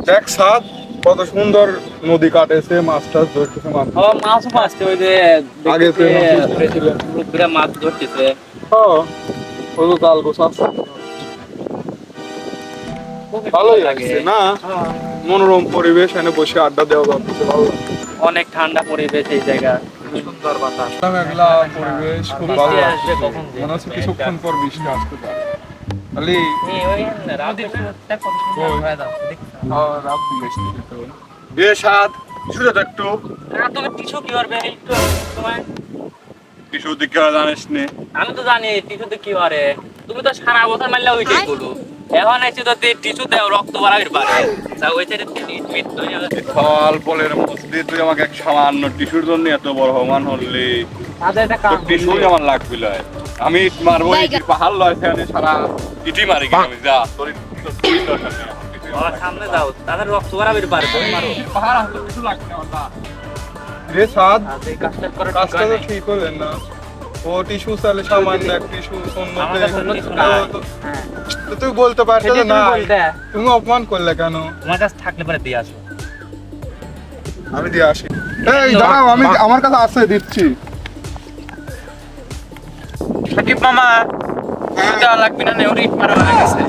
দেখ সাদ কত সুন্দর নদী কাটেছে, মাছ টাছ ধরতেছে মানুষ। মাছও পাচ্ছে ওই যে আগে তো পুকুরে মাছ ধরতেছে। হ্যাঁ, ওই তো জাল গোছাচ্ছে। ভালোই লাগছে না? মনোরম পরিবেশ, এনে বসে আড্ডা দেওয়া যাচ্ছে, ভালো লাগছে। অনেক ঠান্ডা পরিবেশ এই জায়গা, সুন্দর বাতাস, মেঘলা পরিবেশ, খুব ভালো বৃষ্টি লাগছে। আসবে কখন যে? মনে হচ্ছে কিছুক্ষণ পর বৃষ্টি আসতে পারে। খালি রাত বৃষ্টি হতো। এ সাদ শুনে তো একটু তুমি টিস্যু কি করবে একটু সময়? কিছু দিকে জানিস নি। আমি তো জানি টিস্যুতে কি করে, তুমি তো সারা বছর মারলে ওইটাই বলো। এখন এসে তো টিস্যু দেও, রক্ত বাড়াবির পারে ওই সাইডে মৃত্যু হয়ে যাবে। ফল বলের মধ্যে তুই আমাকে এক সামান্য টিস্যুর জন্য এত বড় হমান হলি। তাদের একটা কাম টিস্যুই আমার লাগবে লয়। আমি ইট মারবো, ইট পাহাড় লয় সেখানে সারা ইটই মারি কি আমি যা তোর দরকার নেই আমার কিছুই আমার লাগবে না। সামনে যাও, তাদের রক্ত বাড়াবির পারে তুমি মারো। পাহাড় আসলে কিছু লাগবে না আমার। রে সাদ এই কাজটা করে কাজটা তো ঠিক হলেন না। ও টিস্যু চালে সামান্য এক টিস্যু আমার কাছে কোনো কিছু নাই। হ্যাঁ, তো তুই বলতে পারছো সেটাই না, তুমি বলতে। তুমি অপমান করলে কেন? তোমার কাছে থাকলে পরে দিয়ে আসো। আমি দিয়ে আসি। এই দাঁড়াও, আমি আমার কাছে আছে, দিচ্ছি। সাকিব মামা, লাগবে না, ওর ইট মারা হয়ে গেছে।